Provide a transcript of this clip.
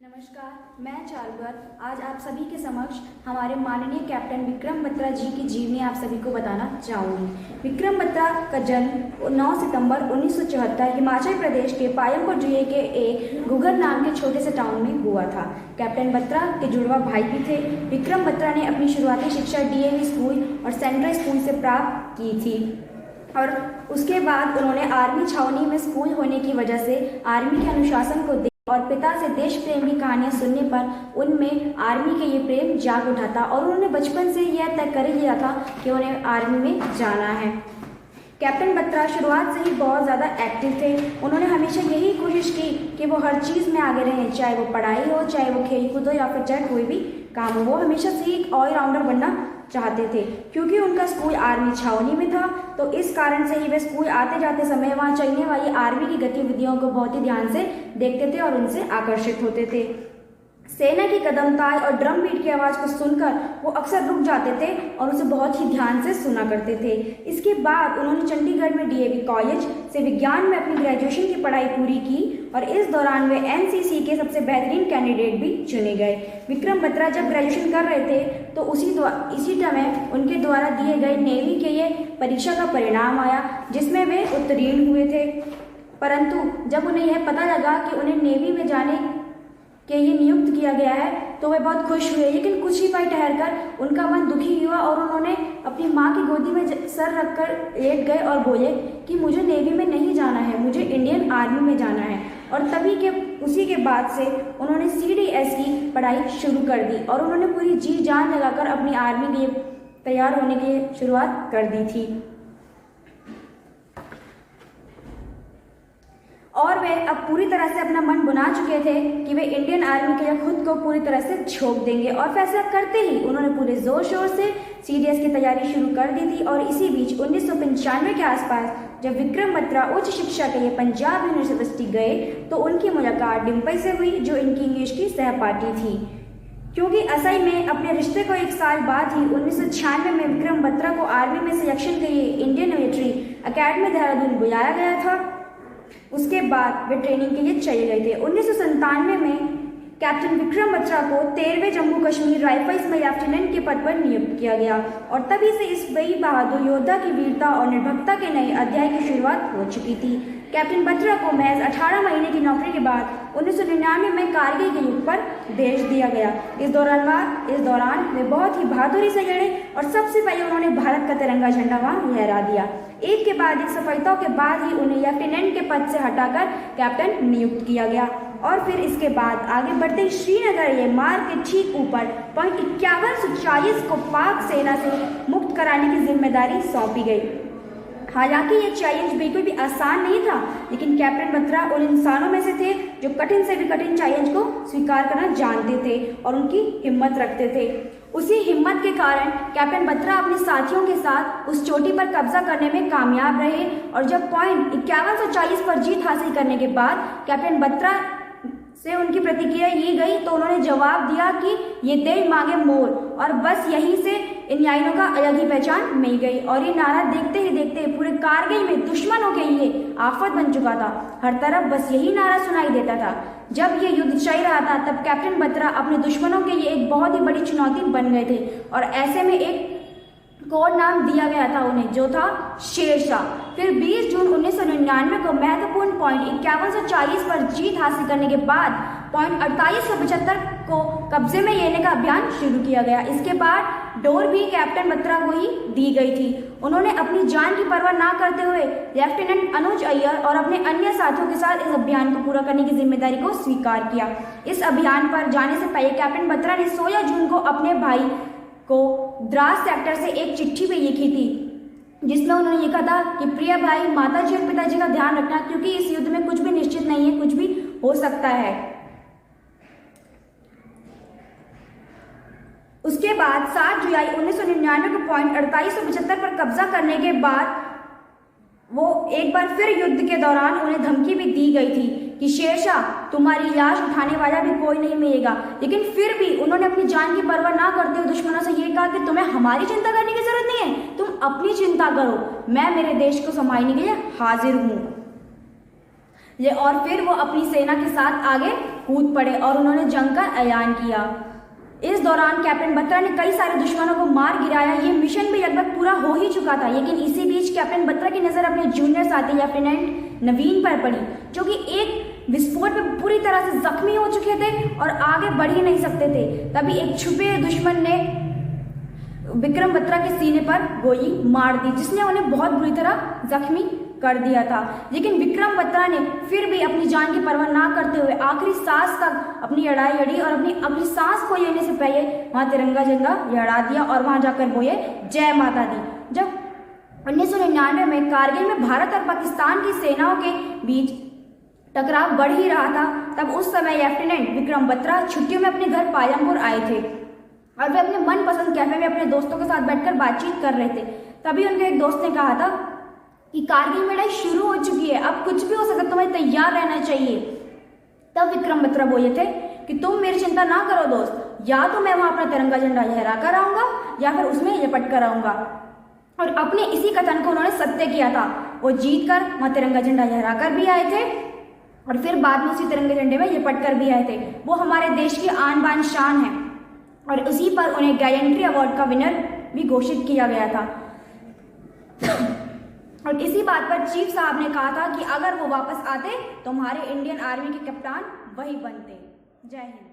नमस्कार, मैं चारुवर आज आप सभी के समक्ष हमारे माननीय कैप्टन विक्रम बत्रा जी की जीवनी आप सभी को बताना चाहूँगी। विक्रम बत्रा का जन्म 9 सितंबर 1974 हिमाचल प्रदेश के पायमपुर जिले के एक घुघर नाम के छोटे से टाउन में हुआ था। कैप्टन बत्रा के जुड़वा भाई भी थे। विक्रम बत्रा ने अपनी शुरुआती शिक्षा डीएवी स्कूल और सेंट्रल स्कूल से प्राप्त की थी और उसके बाद उन्होंने आर्मी छावनी में स्कूल होने की वजह से आर्मी के अनुशासन को और पिता से देश प्रेम की कहानियां सुनने पर उनमें आर्मी के ये प्रेम जाग उठा था और उन्होंने बचपन से यह तय कर लिया था कि उन्हें आर्मी में जाना है। कैप्टन बत्रा शुरुआत से ही बहुत ज़्यादा एक्टिव थे। उन्होंने हमेशा यही कोशिश की कि वो हर चीज़ में आगे रहें, चाहे वो पढ़ाई हो, चाहे वो खेल कूद हो या फिर चाहे कोई भी काम हो। वो हमेशा से एक ऑलराउंडर बनना चाहते थे। क्योंकि उनका स्कूल आर्मी छावनी में था तो इस कारण से ही वे स्कूल आते जाते समय वहाँ चलने वाली आर्मी की गतिविधियों को बहुत ही ध्यान से देखते थे और उनसे आकर्षित होते थे। सेना की कदम ताल और ड्रम बीट की आवाज़ को सुनकर वो अक्सर रुक जाते थे और उसे बहुत ही ध्यान से सुना करते थे। इसके बाद उन्होंने चंडीगढ़ में डीएवी कॉलेज से विज्ञान में अपनी ग्रेजुएशन की पढ़ाई पूरी की और इस दौरान वे एनसीसी के सबसे बेहतरीन कैंडिडेट भी चुने गए। विक्रम बत्रा जब ग्रेजुएशन कर रहे थे तो इसी समय उनके द्वारा दिए गए नेवी के ये परीक्षा का परिणाम आया जिसमें वे उत्तीर्ण हुए थे। परंतु जब उन्हें यह पता लगा कि उन्हें नेवी में जाने कि ये नियुक्त किया गया है तो वे बहुत खुश हुए, लेकिन कुछ ही पल ठहरकर उनका मन दुखी हुआ और उन्होंने अपनी माँ की गोदी में सर रखकर लेट गए और बोले कि मुझे नेवी में नहीं जाना है, मुझे इंडियन आर्मी में जाना है। और उसी के बाद से उन्होंने सीडीएस की पढ़ाई शुरू कर दी और उन्होंने पूरी जी जान लगाकर अपनी आर्मी के लिए तैयार होने की शुरुआत कर दी थी। और वे अब पूरी तरह से अपना मन बना चुके थे कि वे इंडियन आर्मी के लिए खुद को पूरी तरह से झोंक देंगे और फैसला करते ही उन्होंने पूरे जोर शोर से सीडीएस की तैयारी शुरू कर दी थी। और इसी बीच 1995 के आसपास जब विक्रम बत्रा उच्च शिक्षा के लिए पंजाब यूनिवर्सिटी गए तो उनकी मुलाकात डिम्पल से हुई जो इनकी इंग्लिश की सहपाठी थी। क्योंकि असल में अपने रिश्ते को एक साल बाद ही 1996 में विक्रम बत्रा को आर्मी में सिलेक्शन के लिए इंडियन मिलिट्री अकेडमी देहरादून बुलाया गया था। उसके बाद वे ट्रेनिंग के लिए चले गए थे। 1997 में कैप्टन विक्रम बत्रा को 13वें जम्मू कश्मीर राइफल्स में लेफ्टिनेंट के पद पर नियुक्त किया गया और तभी से इस बड़ी बहादुर योद्धा की वीरता और निर्भीकता के नए अध्याय की शुरुआत हो चुकी थी। कैप्टन बत्रा को महज 18 महीने की नौकरी के बाद 1999 में कारगिल के युद्ध पर भेज दिया गया। इस दौरान वे बहुत ही बहादुरी से लड़े और सबसे पहले उन्होंने भारत का तिरंगा झंडा वहां लहरा दिया। एक के बाद एक सफलताओं के बाद ही उन्हें लेफ्टिनेंट के पद से हटाकर कैप्टन नियुक्त किया गया और फिर इसके बाद आगे बढ़ते ही श्रीनगर ये मार्ग के ठीक ऊपर पॉइंट 5140 को पाक सेना से मुक्त कराने की जिम्मेदारी सौंपी गई। हालांकि ये चैलेंज बिल्कुल भी आसान नहीं था, लेकिन कैप्टन बत्रा उन इंसानों में से थे जो कठिन से भी कठिन चैलेंज को स्वीकार करना जानते थे और उनकी हिम्मत रखते थे। उसी हिम्मत के कारण कैप्टन बत्रा अपने साथियों के साथ उस चोटी पर कब्जा करने में कामयाब रहे और जब पॉइंट 5140 पर जीत हासिल करने के बाद कैप्टन बत्रा से उनकी प्रतिक्रिया ली गई तो उन्होंने जवाब दिया कि ये दिल मांगे मोर और बस यहीं से इन लाइनों का अलग ही पहचान मिल गई। और ये नारा देखते ही देखते पूरे कारगिल में दुश्मनों के लिए आफत बन चुका था। हर तरफ बस यही नारा सुनाई देता था। जब ये युद्ध चल रहा था तब कैप्टन बत्रा अपने दुश्मनों के लिए एक बहुत ही बड़ी चुनौती बन गए थे और ऐसे में एक कोड नाम दिया गया था उन्हें जो था शेरशाह। फिर 20 जून 1999 को महत्वपूर्ण पॉइंट 5140 पर जीत हासिल करने के बाद पॉइंट 4875 को कब्जे में लेने का अभियान शुरू किया गया। इसके बाद डोर भी कैप्टन बत्रा को ही दी गई थी। उन्होंने अपनी जान की परवाह ना करते हुए लेफ्टिनेंट अनुज अय्यर और अपने अन्य साथियों के साथ इस अभियान को पूरा करने की जिम्मेदारी को स्वीकार किया। इस अभियान पर जाने से पहले कैप्टन बत्रा ने 16 जून को अपने भाई को द्रास सेक्टर से एक चिट्ठी भी लिखी थी जिसमें उन्होंने लिखा था कि प्रिय भाई, माताजी और पिताजी का ध्यान रखना क्योंकि इस युद्ध में कुछ भी निश्चित नहीं है, कुछ भी हो सकता है। उसके बाद 7 जुलाई 1999 को पॉइंट 4875 पर कब्जा करने के बाद वो एक बार फिर युद्ध के दौरान उन्हें धमकी भी दी गई थी कि शेरशाह तुम्हारी लाश उठाने वाला भी कोई नहीं मिलेगा, लेकिन फिर भी उन्होंने अपनी जान की परवाह ना करते हुए दुश्मनों से ये कहा कि तुम्हें हमारी चिंता करने की जरूरत नहीं है, तुम अपनी चिंता करो, मैं मेरे देश को संभालने के लिए हाजिर हूँ। ये और फिर वो अपनी सेना के साथ आगे कूद पड़े और उन्होंने जंग का ऐलान किया। इस दौरान कैप्टन बत्रा ने कई सारे दुश्मनों को मार गिराया। ये मिशन भी लगभग पूरा हो ही चुका था, लेकिन इसी बीच कैप्टन बत्रा की नज़र अपने जूनियर साथी लेफ्टिनेंट नवीन पर पड़ी, जो कि एक विस्फोट में पूरी तरह से जख्मी हो चुके थे और आगे बढ़ ही नहीं सकते थे। तभी एक छुपे दुश्मन ने विक्रम बत्रा के सीने पर गोली मार दी, जिसने उन्हें बहुत बुरी तरह जख्मी कर दिया था। लेकिन विक्रम बत्रा ने फिर भी अपनी जान की परवाह ना करते हुए आखिरी सांस तक अपनी लड़ाई लड़ी और अपनी अगली सांस को लेने से पहले वहां तिरंगा झंडा लहरा दिया और वहां जाकर बोले जय माता दी। जब 1999 में कारगिल में भारत और पाकिस्तान की सेनाओं के बीच टकराव बढ़ ही रहा था, तब उस समय लेफ्टिनेंट विक्रम बत्रा छुट्टियों में अपने घर पालमपुर आए थे और वे अपने मनपसंद कैफे में अपने दोस्तों के साथ बैठकर बातचीत कर रहे थे। तभी उनके एक दोस्त ने कहा था कि कारगिल में लड़ाई शुरू हो चुकी है, अब कुछ भी हो सकता है, तुम्हें तैयार रहना चाहिए। तब विक्रम बत्रा बोले थे कि तुम मेरी चिंता ना करो दोस्त, या तो मैं वहां अपना तिरंगा झंडा लहरा कर आऊंगा या फिर उसमें लिपट कर आऊंगा। और अपने इसी कथन को उन्होंने सत्य किया था। वो जीत कर वहां तिरंगा झंडा लहरा कर भी आए थे और फिर बाद में उसी तिरंगे झंडे में लिपट कर भी आए थे। वो हमारे देश की आन बान शान है और उसी पर उन्हें गैलेंट्री अवार्ड का विनर भी घोषित किया गया था। और इसी बात पर चीफ साहब ने कहा था कि अगर वो वापस आते तो हमारे इंडियन आर्मी के कप्तान वही बनते। जय हिंद।